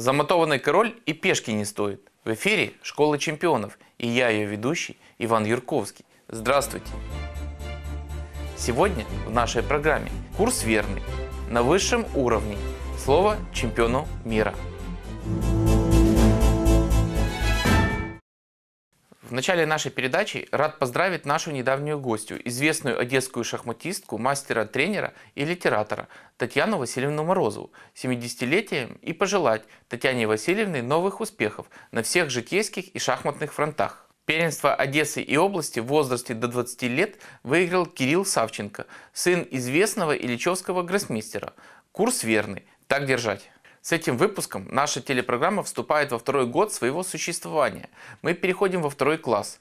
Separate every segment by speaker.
Speaker 1: Замотованный король и пешки не стоит. В эфире «Школа чемпионов» и я, ее ведущий, Иван Юрковский. Здравствуйте! Сегодня в нашей программе курс верный, на высшем уровне, слово чемпиону мира. В начале нашей передачи рад поздравить нашу недавнюю гостью, известную одесскую шахматистку, мастера-тренера и литератора Татьяну Васильевну Морозову, 70-летием, и пожелать Татьяне Васильевне новых успехов на всех житейских и шахматных фронтах. Первенство Одессы и области в возрасте до 20 лет выиграл Кирилл Савченко, сын известного ильичевского гроссмейстера. Курс верный, так держать. С этим выпуском наша телепрограмма вступает во второй год своего существования. Мы переходим во второй класс.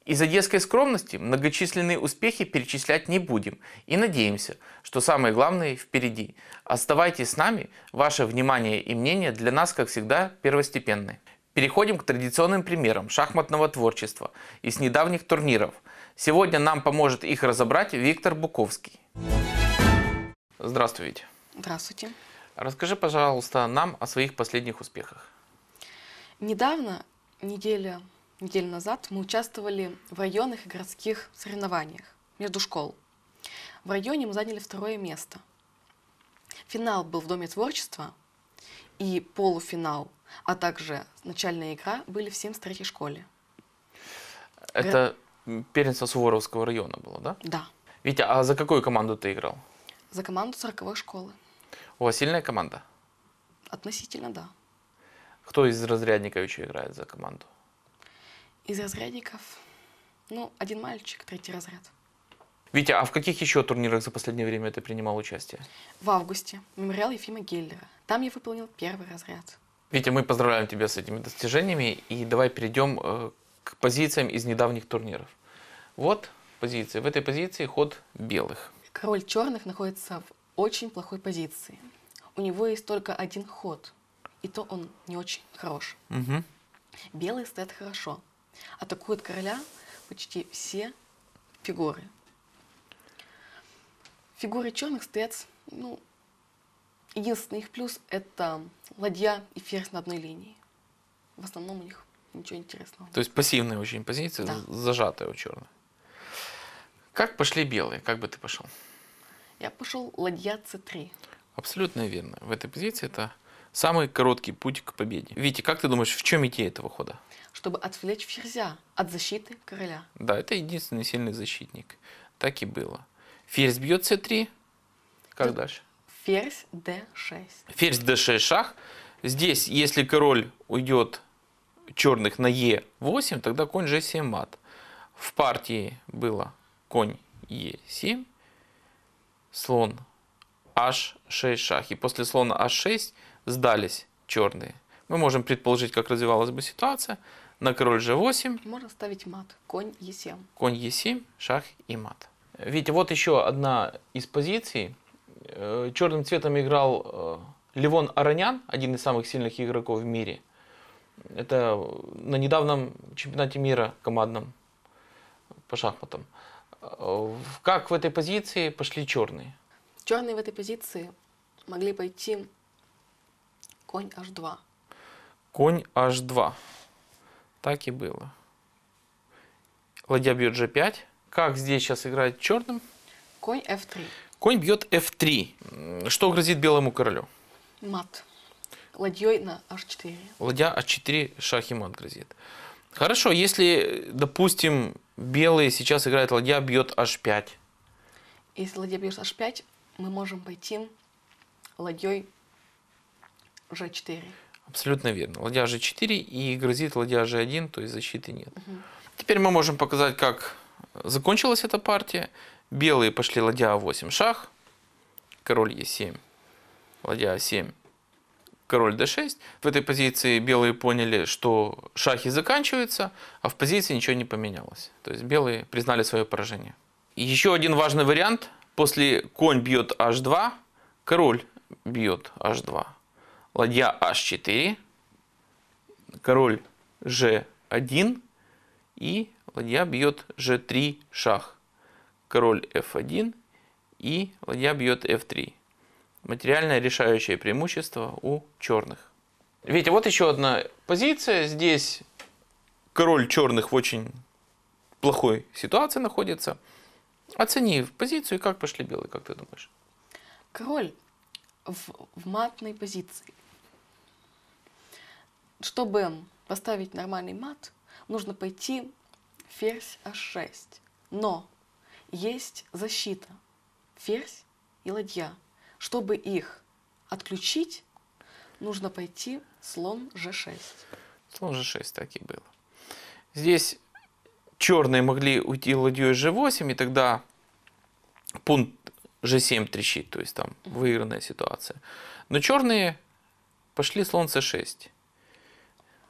Speaker 1: Из одесской скромности многочисленные успехи перечислять не будем. И надеемся, что самое главное впереди. Оставайтесь с нами, ваше внимание и мнение для нас, как всегда, первостепенны. Переходим к традиционным примерам шахматного творчества из недавних турниров. Сегодня нам поможет их разобрать Виктор Буковский. Здравствуй, Витя.
Speaker 2: Здравствуйте.
Speaker 1: Расскажи, пожалуйста, нам о своих последних успехах.
Speaker 2: Недавно, неделю назад, мы участвовали в районных и городских соревнованиях между школ. В районе мы заняли второе место. Финал был в Доме творчества, и полуфинал, а также начальная игра были в 73-й школе.
Speaker 1: Это первенство Суворовского района было, да?
Speaker 2: Да.
Speaker 1: Витя, а за какую команду ты играл?
Speaker 2: За команду 40-й школы.
Speaker 1: У вас сильная команда?
Speaker 2: Относительно, да.
Speaker 1: Кто из разрядников еще играет за команду?
Speaker 2: Из разрядников, один мальчик, 3-й разряд.
Speaker 1: Витя, а в каких еще турнирах за последнее время ты принимал участие?
Speaker 2: В августе. Мемориал Ефима Геллера. Там я выполнил 1-й разряд.
Speaker 1: Витя, мы поздравляем тебя с этими достижениями. И давай перейдем к позициям из недавних турниров. Вот позиции. В этой позиции ход белых.
Speaker 2: Король черных находится в очень плохой позиции. У него есть только один ход, и то он не очень хорош.
Speaker 1: Угу.
Speaker 2: Белые стоят хорошо. Атакуют короля почти все фигуры. Фигуры черных стоят, единственный их плюс — это ладья и ферзь на одной линии. В основном у них ничего интересного.
Speaker 1: То есть пассивная очень позиция, да. Зажатая у черных. Как пошли белые? Как бы ты пошел?
Speaker 2: Я пошел ладья c3.
Speaker 1: Абсолютно верно. В этой позиции это самый короткий путь к победе. Витя, как ты думаешь, в чем идея этого хода?
Speaker 2: Чтобы отвлечь ферзя от защиты короля.
Speaker 1: Да, это единственный сильный защитник. Так и было. Ферзь бьет c3. Как дальше?
Speaker 2: Ферзь d6.
Speaker 1: Ферзь d6 шах. Здесь, если король уйдет черных на e8, тогда конь g7 мат. В партии было конь e7. Слон h6 шах. И после слона h6 сдались черные. Мы можем предположить, как развивалась бы ситуация. На король g8.
Speaker 2: Можно ставить мат. Конь e7.
Speaker 1: Конь e7, шах и мат. Видите, вот еще одна из позиций. Черным цветом играл Левон Аронян, один из самых сильных игроков в мире. Это на недавнем чемпионате мира командном по шахматам. Как в этой позиции пошли черные?
Speaker 2: Черные в этой позиции могли пойти конь h2.
Speaker 1: Конь h2. Так и было. Ладья бьет g5. Как здесь сейчас играет черным?
Speaker 2: Конь f3.
Speaker 1: Конь бьет f3. Что грозит белому королю?
Speaker 2: Мат. Ладьей на h4.
Speaker 1: Ладья h4, шах и мат грозит. Хорошо, если, допустим, белые сейчас играют ладья бьет h5.
Speaker 2: Если ладья бьет h5, мы можем пойти ладьей g4.
Speaker 1: Абсолютно верно. Ладья g4 и грозит ладья g1, то есть защиты нет. Теперь мы можем показать, как закончилась эта партия. Белые пошли ладья a8 шах, король e7, ладья a7, король d6. В этой позиции белые поняли, что шахи заканчиваются, а в позиции ничего не поменялось. То есть белые признали свое поражение. И еще один важный вариант. После конь бьет h2, король бьет h2, ладья h4, король g1 и ладья бьет g3 шах, король f1 и ладья бьет f3. Материальное решающее преимущество у черных. Витя, вот еще одна позиция. Здесь король черных в очень плохой ситуации находится. Оцени позицию, как пошли белые, как ты думаешь?
Speaker 2: Король в матной позиции. Чтобы поставить нормальный мат, нужно пойти ферзь h6. Но есть защита. Ферзь и ладья. Чтобы их отключить, нужно пойти слон g6.
Speaker 1: Слон g6, так и было. Здесь черные могли уйти ладьей g8, и тогда пункт g7 трещит, то есть там выигранная ситуация. Но черные пошли слон c6.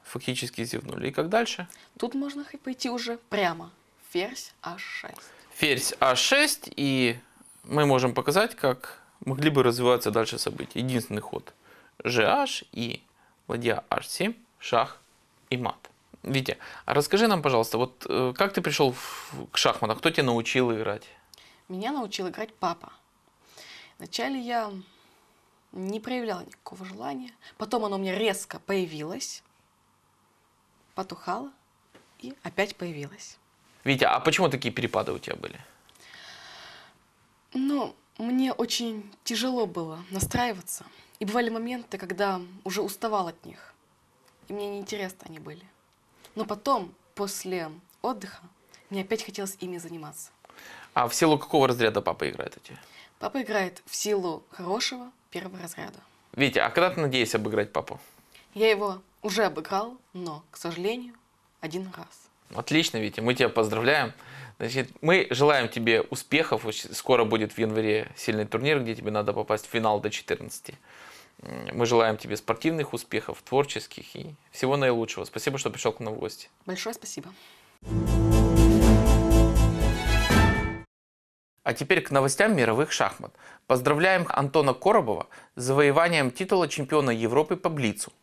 Speaker 1: Фактически зевнули. И как дальше?
Speaker 2: Тут можно пойти уже прямо. Ферзь h6.
Speaker 1: Ферзь h6, и мы можем показать, как могли бы развиваться дальше события. Единственный ход gh и ладья h7, шах и мат. Витя, а расскажи нам, пожалуйста, вот как ты пришел к шахматам? Кто тебя научил играть?
Speaker 2: Меня научил играть папа. Вначале я не проявляла никакого желания. Потом оно у меня резко появилось, потухало и опять появилось.
Speaker 1: Витя, а почему такие перепады у тебя были?
Speaker 2: Ну, мне очень тяжело было настраиваться. И бывали моменты, когда уже уставал от них. И мне неинтересно они были. Но потом, после отдыха, мне опять хотелось ими заниматься.
Speaker 1: А в силу какого разряда папа играет у тебя?
Speaker 2: Папа играет в силу хорошего первого разряда.
Speaker 1: Витя, а когда ты надеешься обыграть папу?
Speaker 2: Я его уже обыграл, но, к сожалению, один раз.
Speaker 1: Отлично, Витя, мы тебя поздравляем. Значит, мы желаем тебе успехов. Скоро будет в январе сильный турнир, где тебе надо попасть в финал до 14. Мы желаем тебе спортивных успехов, творческих и всего наилучшего. Спасибо, что пришел к нам в гости.
Speaker 2: Большое спасибо.
Speaker 1: А теперь к новостям мировых шахмат. Поздравляем Антона Коробова с завоеванием титула чемпиона Европы по блицу,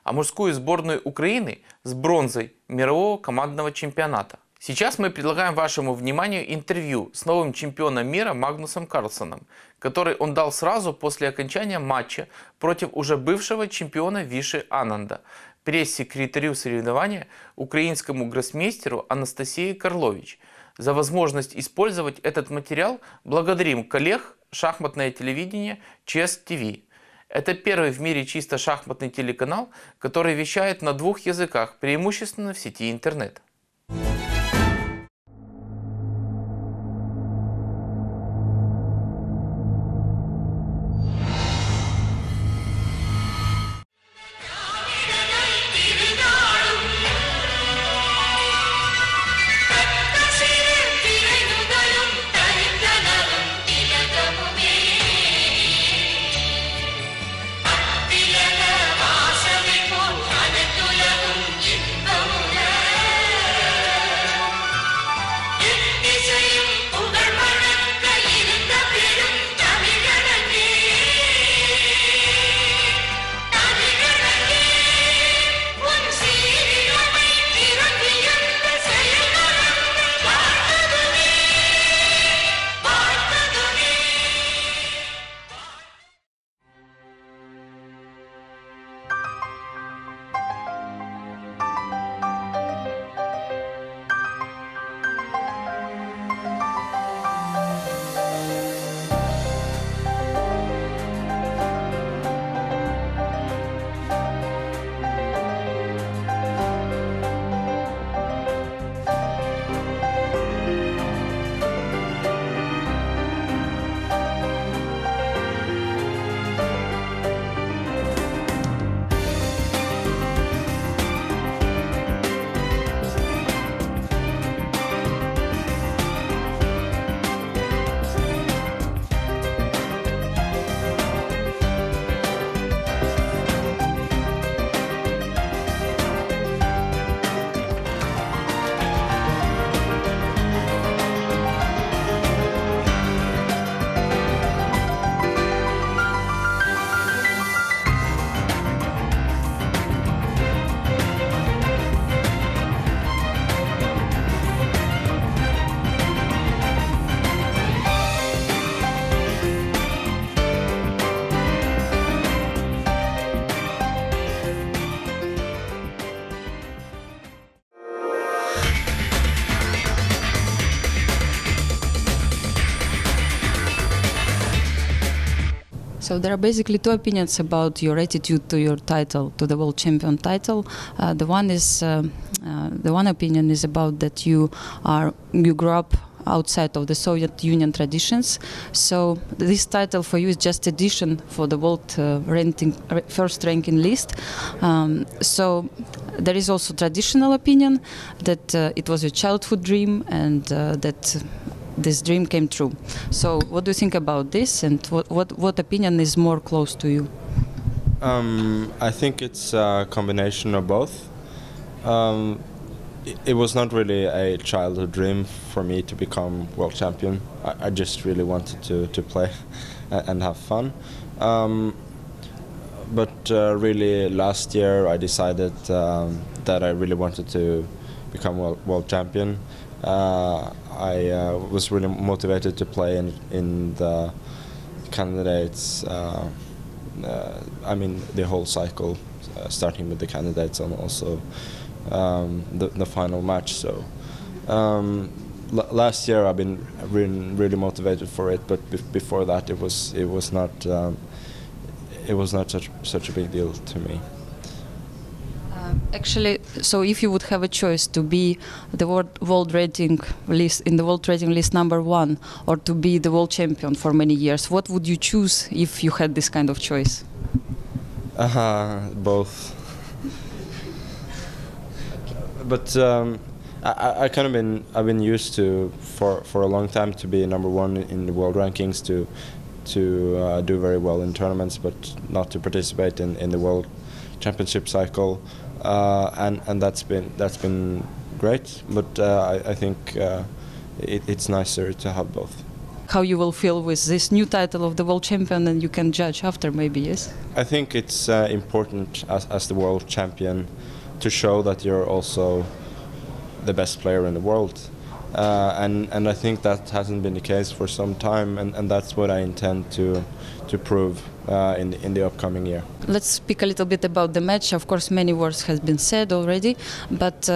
Speaker 1: а мужскую сборную Украины с бронзой мирового командного чемпионата. Сейчас мы предлагаем вашему вниманию интервью с новым чемпионом мира Магнусом Карлсеном, который он дал сразу после окончания матча против уже бывшего чемпиона Виши Ананда, пресс-секретарю соревнования, украинскому гроссмейстеру Анастасии Карлович. За возможность использовать этот материал благодарим коллег шахматное телевидение ЧС ТВ. Это первый в мире чисто шахматный телеканал, который вещает на 2 языках, преимущественно в сети интернет.
Speaker 3: So there are basically two opinions about your attitude to your title, to the world champion title. The one opinion is about that you grew up outside of the Soviet Union traditions. So this title for you is just addition for the world first ranking list. So there is also traditional opinion that it was your childhood dream and that this dream came true. So what do you think about this, and what opinion is more close to you?
Speaker 4: I think it's a combination of both. It was not really a childhood dream for me to become world champion. I just really wanted to play and have fun. But really last year I decided that I really wanted to become world champion. I was really motivated to play in the candidates, I mean the whole cycle, starting with the candidates and also the final match. So last year I've been really motivated for it, but before that it was not such a big deal to me.
Speaker 3: Actually, so if you would have a choice to be the world rating list in the world rating list #1, or to be the world champion for many years, what would you choose if you had this kind of choice?
Speaker 4: Both. But I've been used to for a long time to be #1 in the world rankings, to do very well in tournaments, but not to participate in the world championship cycle, and that's been great. But I think it's nicer to have both.
Speaker 3: How you will feel with this new title of the world champion, and you can judge after, maybe, yes?
Speaker 4: I think it's important as the world champion to show that you're also the best player in the world, and I think that hasn't been the case for some time, and that's what I intend to prove in the upcoming year.
Speaker 3: Let's speak a little bit about the match. Of course, many words has been said already, but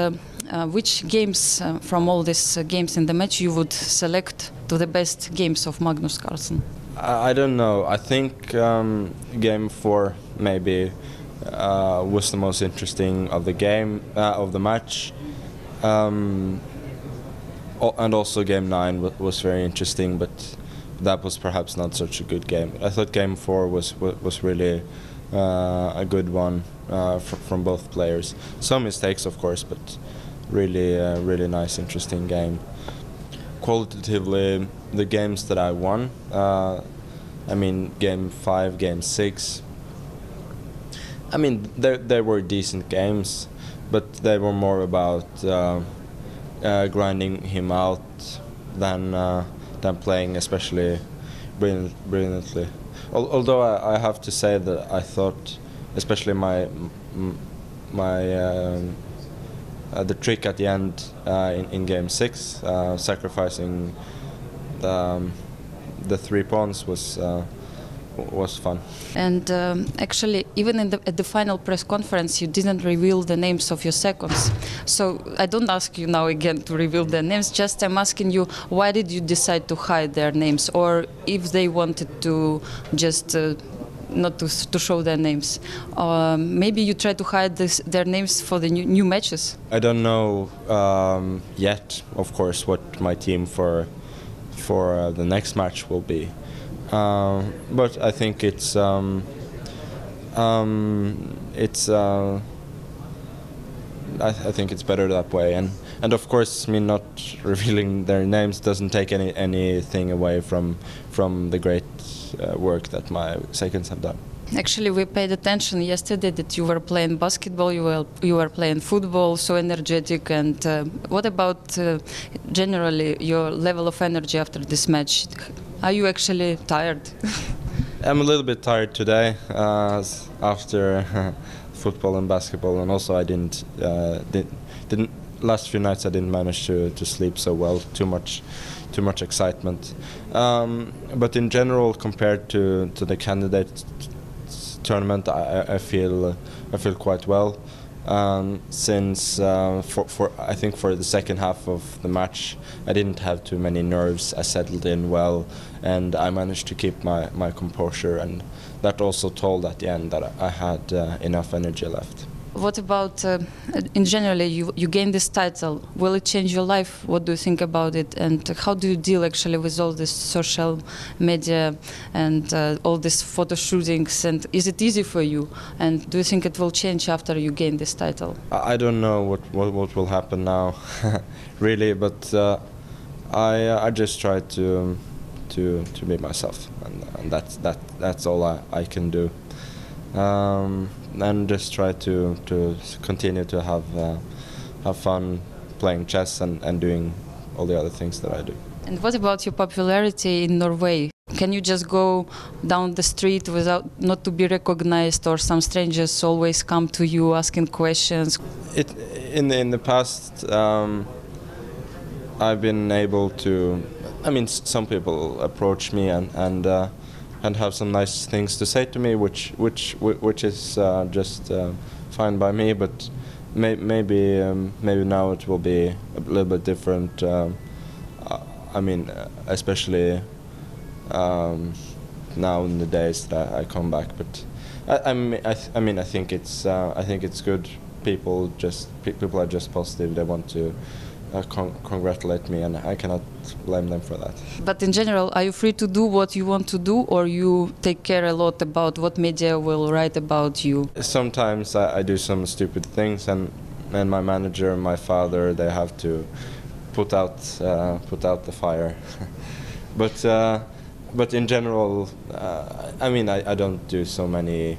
Speaker 3: which games from all these games in the match you would select to the best games of Magnus Kарлsen?
Speaker 4: I don't know. I think game 4 maybe was the most interesting of the game, of the match, and also game 9 was very interesting, but that was perhaps not such a good game. I thought game 4 was really a good one from both players. Some mistakes, of course, but really nice, interesting game. Qualitatively, the games that I won, I mean game 5, game 6, I mean they were decent games, but they were more about grinding him out than playing especially brilliantly. Although I have to say that I thought, especially the trick at the end in game 6, sacrificing the 3 pawns was fun.
Speaker 3: And actually, even at the final press conference, you didn't reveal the names of your seconds. So I don't ask you now again to reveal their names, just I'm asking you, why did you decide to hide their names? Or if they wanted to just not to show their names. Maybe you try to hide their names for the new matches?
Speaker 4: I don't know yet, of course, what my team for the next match will be. But I think I think it's better that way, and of course, me not revealing their names doesn't take anything away from the great work that my seconds have done.
Speaker 3: Actually, we paid attention yesterday that you were playing basketball, you were playing football, so energetic. And what about generally your level of energy after this match? Are you actually tired?
Speaker 4: I'm a little bit tired today after football and basketball, and also I didn't last few nights I didn't manage to sleep so well. Too much excitement. But in general, compared to the candidate tournament, I feel quite well. since I think for the second half of the match I didn't have too many nerves. I settled in well and I managed to keep my composure, and that also told at the end that I had enough energy left.
Speaker 3: What about, in general, you gained this title? Will it change your life? What do you think about it? And how do you deal actually with all this social media and all these photo shootings? And is it easy for you? And do you think it will change after you gain this title?
Speaker 4: I don't know what will happen now, really, but I just try to be myself, and that's all I can do. And just try to continue to have fun playing chess and doing all the other things that I do.
Speaker 3: And what about your popularity in Norway? Can you just go down the street without not to be recognized, or some strangers always come to you asking questions?
Speaker 4: In the past, I've been able to. I mean, some people approach me and have some nice things to say to me, which is just fine by me. But maybe now it will be a little bit different. I mean, especially now in the days that I come back. But I think it's good. People are just positive. They want to congratulate me, and I cannot blame them for that.
Speaker 3: But in general, are you free to do what you want to do, or you take care a lot about what media will write about you?
Speaker 4: Sometimes I do some stupid things, and my manager and my father, they have to put out the fire. But in general, I mean, I don't do so many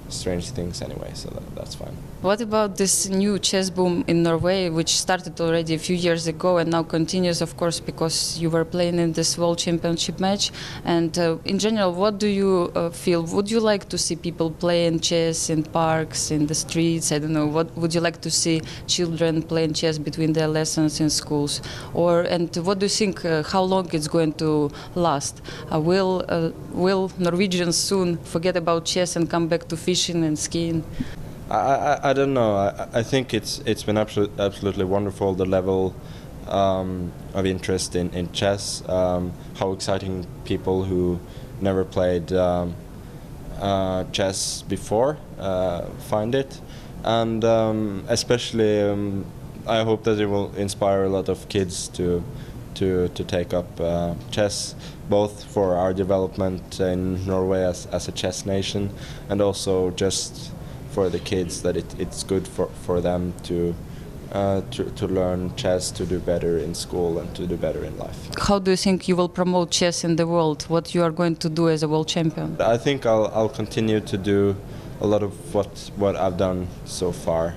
Speaker 4: strange things anyway, so that's fine.
Speaker 3: What about this new chess boom in Norway, which started already a few years ago and now continues, of course, because you were playing in this World Championship match? And in general, what do you feel? Would you like to see people playing chess in parks, in the streets? I don't know. What would you like to see children playing chess between their lessons in schools? And what do you think? How long it's going to last? Will Norwegians soon forget about chess and come back to fishing and skiing?
Speaker 4: I don't know. I think it's been absolutely wonderful, the level of interest in chess, how exciting people who never played chess before find it, and especially I hope that it will inspire a lot of kids to take up chess, both for our development in Norway as a chess nation, and also just for the kids, that it's good for them to learn chess, to do better in school and to do better in life.
Speaker 3: How do you think you will promote chess in the world? What you are going to do as a world champion?
Speaker 4: I think I'll continue to do a lot of what I've done so far,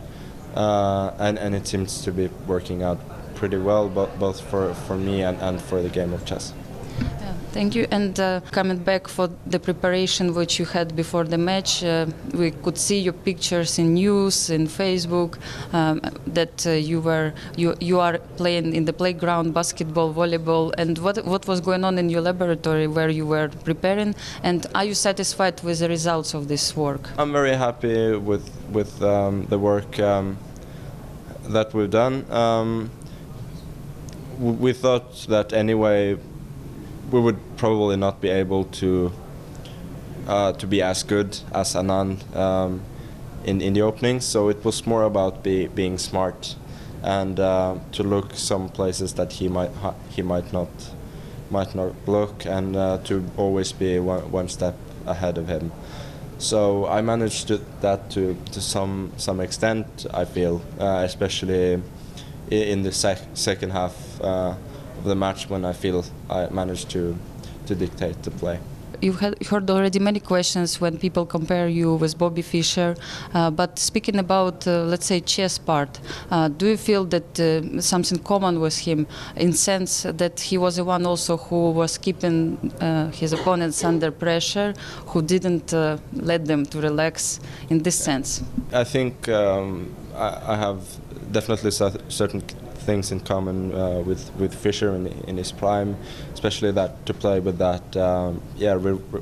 Speaker 4: and it seems to be working out pretty well, both for me and for the game of chess.
Speaker 3: Thank you. And coming back for the preparation which you had before the match, we could see your pictures in news, in Facebook, that you are playing in the playground, basketball, volleyball. And what was going on in your laboratory where you were preparing? And are you satisfied with the results of this work?
Speaker 4: I'm very happy with the work that we've done. We thought that anyway we would probably not be able to be as good as Anand in the openings, so it was more about being smart and to look some places that he might not look, and to always be one step ahead of him. So I managed that to some extent, I feel, especially in the second half of the match, when I feel I managed to dictate the play.
Speaker 3: You heard already many questions when people compare you with Bobby Fischer, but speaking about, let's say, chess part, do you feel that something common with him, in sense that he was the one also who was keeping his opponents under pressure, who didn't let them to relax in this sense?
Speaker 4: I think I have definitely certain things in common with Fischer in his prime, especially that to play with that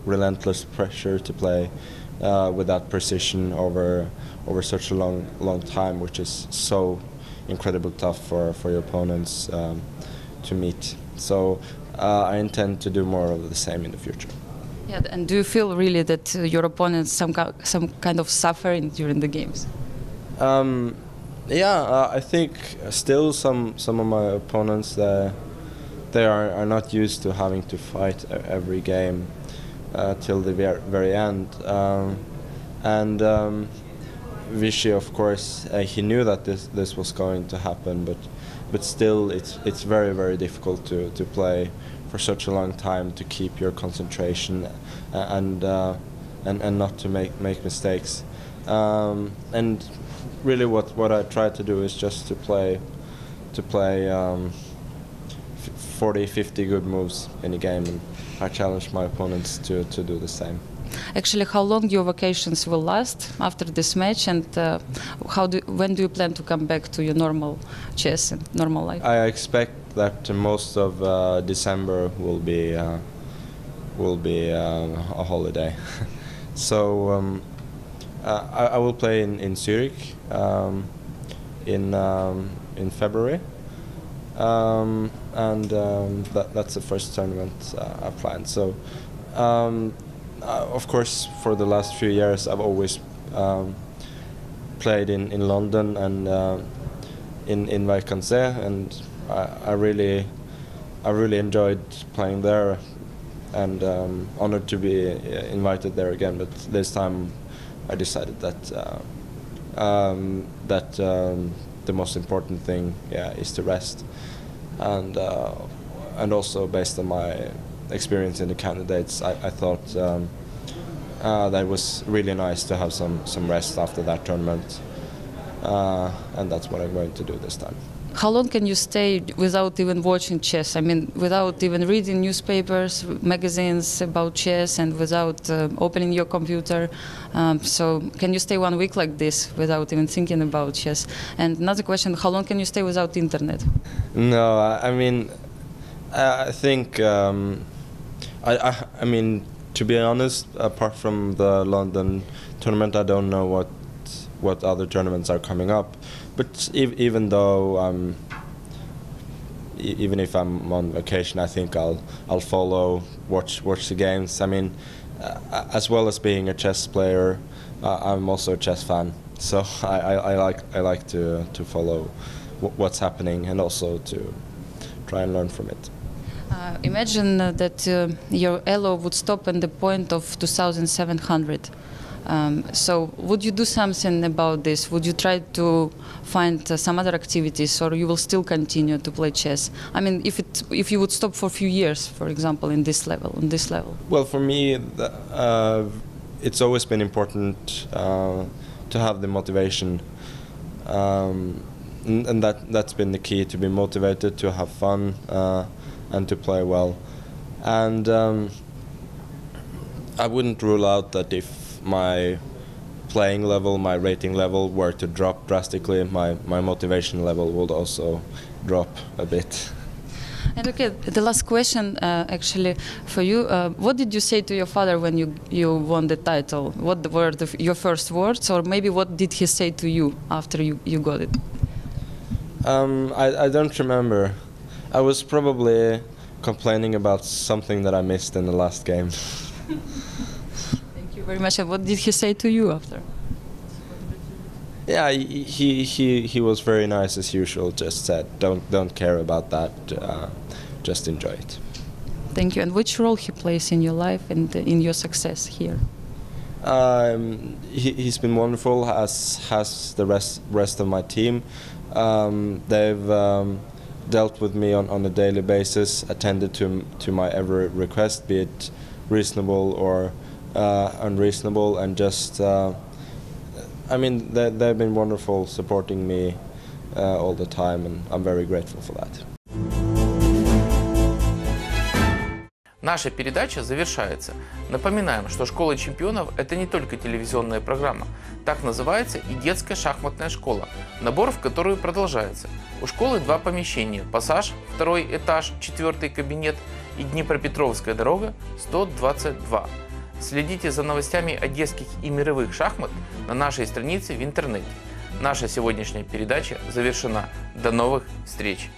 Speaker 4: relentless pressure, to play with that precision over such a long time, which is so incredibly tough for your opponents to meet. So I intend to do more of the same in the future.
Speaker 3: Yeah, and do you feel really that your opponents some kind of suffering during the games?
Speaker 4: Yeah, I think still some of my opponents they are not used to having to fight every game till the very end. And Vichy, of course, he knew that this was going to happen, but still it's very difficult to play for such a long time, to keep your concentration and not to make mistakes. And really, what I try to do is just to play 40-50 good moves in a game, and I challenge my opponents to do the same.
Speaker 3: Actually, how long your vacations will last after this match, and when do you plan to come back to your normal chess and normal life?
Speaker 4: I expect that most of December will be a holiday. So I will play in Zurich in February, and that's the first tournament I planned. So. Of course, for the last few years, I've always played in London and in Vacances, and I really enjoyed playing there, and honored to be invited there again. But this time, I decided that the most important thing, is to rest, and also based on my experience in the candidates, I thought that was really nice to have some rest after that tournament, and that's what I'm going to do this time.
Speaker 3: How long can you stay without even watching chess? I mean, without even reading newspapers, magazines about chess, and without opening your computer. So can you stay 1 week like this without even thinking about chess? And another question, how long can you stay without internet?
Speaker 4: No, I mean, I think, I mean, to be honest, apart from the London tournament, I don't know what other tournaments are coming up. But even though even if I'm on vacation, I think I'll follow, watch the games. I mean, as well as being a chess player, I'm also a chess fan. So I like to follow what's happening, and also to try and learn from it.
Speaker 3: Imagine that your elo would stop at the point of 2700. So would you do something about this? Would you try to find some other activities, or you will still continue to play chess? I mean, if you would stop for a few years, for example, on this level.
Speaker 4: Well, for me, it's always been important to have the motivation, and that's been the key, to be motivated, to have fun, and to play well. And I wouldn't rule out that if my playing level, my rating level were to drop drastically, my motivation level would also drop a bit.
Speaker 3: And okay, the last question actually for you. What did you say to your father when you won the title? What were your first words, or maybe what did he say to you after you got it?
Speaker 4: I don't remember. I was probably complaining about something that I missed in the last game.
Speaker 3: Thank you very much. And what did he say to you after?
Speaker 4: Yeah, he was very nice as usual. Just said, don't care about that. Just enjoy it.
Speaker 3: Thank you. And which role he plays in your life and in your success here?
Speaker 4: He's been wonderful, as has the rest of my team. They've dealt with me on a daily basis, attended to my every request, be it reasonable or unreasonable, and just I mean, they've been wonderful, supporting me all the time, and I'm very grateful for that.
Speaker 1: Наша передача завершается. Напоминаем, что «Школа чемпионов» — это не только телевизионная программа. Так называется и детская шахматная школа, набор в которую продолжается. У школы 2 помещения: «Пассаж», 2-й этаж, 4-й кабинет, и Днепропетровская дорога, 122. Следите за новостями одесских и мировых шахмат на нашей странице в интернете. Наша сегодняшняя передача завершена. До новых встреч!